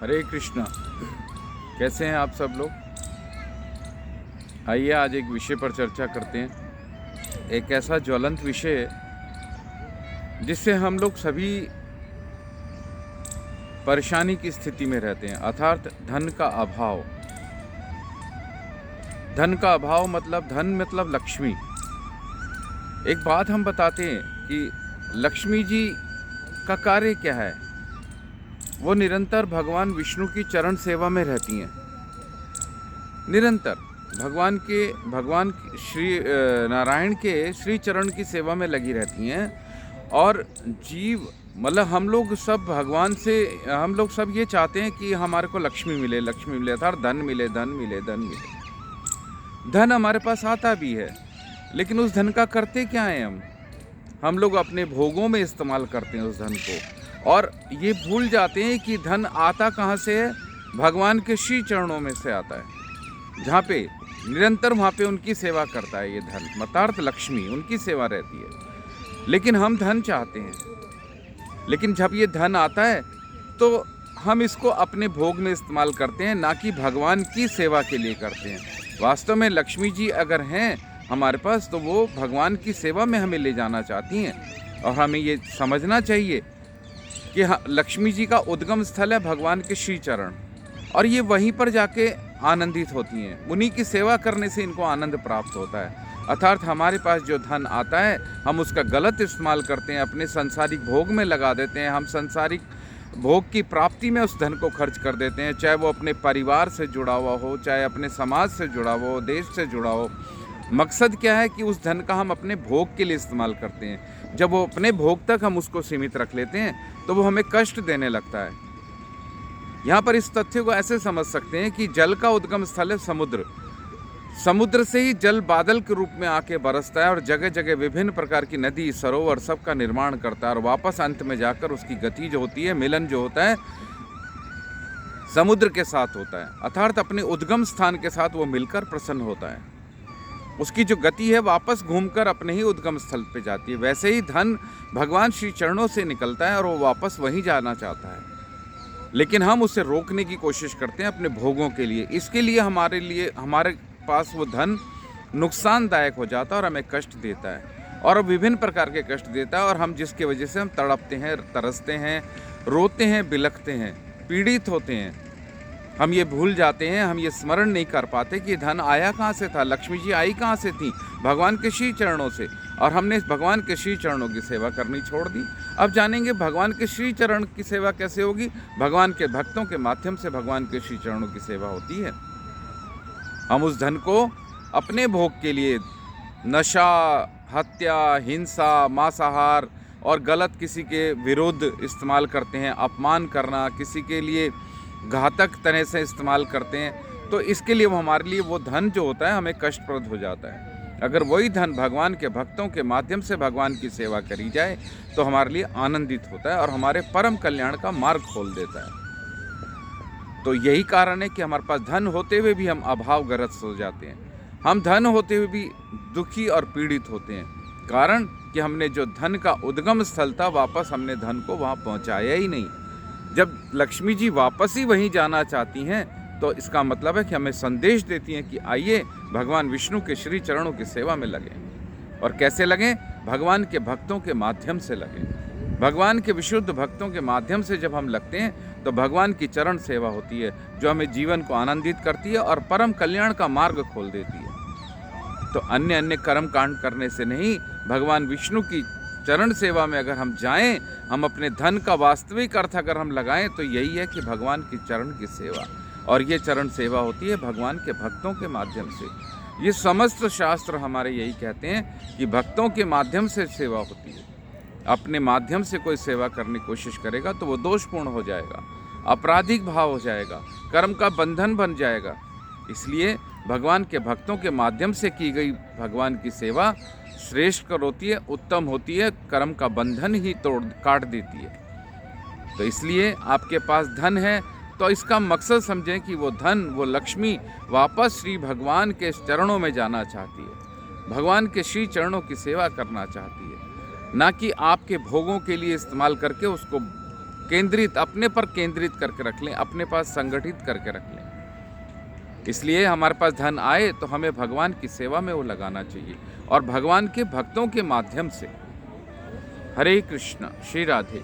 हरे कृष्णा। कैसे हैं आप सब लोग? आइए आज एक विषय पर चर्चा करते हैं। एक ऐसा ज्वलंत विषय जिससे हम लोग सभी परेशानी की स्थिति में रहते हैं, अर्थात धन का अभाव। धन का अभाव मतलब धन मतलब लक्ष्मी। एक बात हम बताते हैं कि लक्ष्मी जी का कार्य क्या है। वो निरंतर भगवान विष्णु की चरण सेवा में रहती हैं। निरंतर भगवान श्री नारायण के श्री चरण की सेवा में लगी रहती हैं। और जीव मतलब हम लोग सब ये चाहते हैं कि हमारे को लक्ष्मी मिले अर्थात धन मिले। धन हमारे पास आता भी है, लेकिन उस धन का करते क्या है? हम लोग अपने भोगों में इस्तेमाल करते हैं उस धन को, और ये भूल जाते हैं कि धन आता कहाँ से है। भगवान के श्री चरणों में से आता है, जहाँ पे निरंतर वहाँ पे उनकी सेवा करता है ये धन, मतार्थ लक्ष्मी उनकी सेवा रहती है। लेकिन हम धन चाहते हैं, लेकिन जब ये धन आता है तो हम इसको अपने भोग में इस्तेमाल करते हैं, ना कि भगवान की सेवा के लिए करते हैं। वास्तव में लक्ष्मी जी अगर हैं हमारे पास तो वो भगवान की सेवा में हमें ले जाना चाहती हैं। और हमें ये समझना चाहिए कि लक्ष्मी जी का उद्गम स्थल है भगवान के श्री चरण, और ये वहीं पर जाके आनंदित होती हैं। उन्हीं की सेवा करने से इनको आनंद प्राप्त होता है। अर्थात हमारे पास जो धन आता है हम उसका गलत इस्तेमाल करते हैं, अपने सांसारिक भोग में लगा देते हैं। हम सांसारिक भोग की प्राप्ति में उस धन को खर्च कर देते हैं, चाहे वो अपने परिवार से जुड़ा हुआ हो, चाहे अपने समाज से जुड़ा हुआ हो, देश से जुड़ा हो। मकसद क्या है कि उस धन का हम अपने भोग के लिए इस्तेमाल करते हैं। जब वो अपने भोग तक हम उसको सीमित रख लेते हैं तो वो हमें कष्ट देने लगता है। यहाँ पर इस तथ्य को ऐसे समझ सकते हैं कि जल का उद्गम स्थल है समुद्र। समुद्र से ही जल बादल के रूप में आके बरसता है और जगह जगह विभिन्न प्रकार की नदी, सरोवर सब का निर्माण करता है, और वापस अंत में जाकर उसकी गति जो होती है, मिलन जो होता है, समुद्र के साथ होता है। अर्थात अपने उद्गम स्थान के साथ वो मिलकर प्रसन्न होता है। उसकी जो गति है वापस घूमकर अपने ही उद्गम स्थल पे जाती है। वैसे ही धन भगवान श्री चरणों से निकलता है और वो वापस वहीं जाना चाहता है, लेकिन हम उसे रोकने की कोशिश करते हैं अपने भोगों के लिए। इसके लिए हमारे पास वो धन नुकसानदायक हो जाता है और हमें कष्ट देता है, और विभिन्न प्रकार के कष्ट देता है, और हम जिसकी वजह से हम तड़पते हैं, तरसते हैं, रोते हैं, बिलखते हैं, पीड़ित होते हैं। हम ये भूल जाते हैं, हम ये स्मरण नहीं कर पाते कि धन आया कहाँ से था, लक्ष्मी जी आई कहाँ से थी, भगवान के श्री चरणों से, और हमने भगवान के श्री चरणों की सेवा करनी छोड़ दी। अब जानेंगे भगवान के श्री चरण की सेवा कैसे होगी। भगवान के भक्तों के माध्यम से भगवान के श्री चरणों की सेवा होती है। हम उस धन को अपने भोग के लिए नशा, हत्या, हिंसा, मांसाहार और गलत किसी के विरुद्ध इस्तेमाल करते हैं। अपमान करना, किसी के लिए घातक तरह से इस्तेमाल करते हैं, तो इसके लिए वो हमारे लिए वो धन जो होता है हमें कष्टप्रद हो जाता है। अगर वही धन भगवान के भक्तों के माध्यम से भगवान की सेवा करी जाए तो हमारे लिए आनंदित होता है और हमारे परम कल्याण का मार्ग खोल देता है। तो यही कारण है कि हमारे पास धन होते हुए भी हम अभावग्रस्त हो जाते हैं। हम धन होते हुए भी दुखी और पीड़ित होते हैं, कारण कि हमने जो धन का उद्गम स्थल था वापस हमने धन को वहाँ पहुँचाया ही नहीं। जब लक्ष्मी जी वापस ही वहीं जाना चाहती हैं तो इसका मतलब है कि हमें संदेश देती हैं कि आइए भगवान विष्णु के श्री चरणों की सेवा में लगें। और कैसे लगें? भगवान के भक्तों के माध्यम से लगें। भगवान के विशुद्ध भक्तों के माध्यम से जब हम लगते हैं तो भगवान की चरण सेवा होती है, जो हमें जीवन को आनंदित करती है और परम कल्याण का मार्ग खोल देती है। तो अन्य कर्म कांड करने से नहीं, भगवान विष्णु की चरण सेवा में अगर हम जाएं, हम अपने धन का वास्तविक अर्थ अगर हम लगाएं तो यही है कि भगवान की चरण की सेवा, और ये चरण सेवा होती है भगवान के भक्तों के माध्यम से। ये समस्त शास्त्र हमारे यही कहते हैं कि भक्तों के माध्यम से सेवा होती है। अपने माध्यम से कोई सेवा करने की कोशिश करेगा तो वो दोषपूर्ण हो जाएगा, आपराधिक भाव हो जाएगा, कर्म का बंधन बन जाएगा। इसलिए भगवान के भक्तों के माध्यम से की गई भगवान की सेवा श्रेष्ठ होती है, उत्तम होती है, कर्म का बंधन ही काट देती है। तो इसलिए आपके पास धन है तो इसका मकसद समझें कि वो धन, वो लक्ष्मी वापस श्री भगवान के चरणों में जाना चाहती है, भगवान के श्री चरणों की सेवा करना चाहती है, ना कि आपके भोगों के लिए इस्तेमाल करके उसको केंद्रित, अपने पर केंद्रित करके रख लें, अपने पास संगठित करके रख लें। इसलिए हमारे पास धन आए तो हमें भगवान की सेवा में वो लगाना चाहिए और भगवान के भक्तों के माध्यम से। हरे कृष्ण, श्री राधे।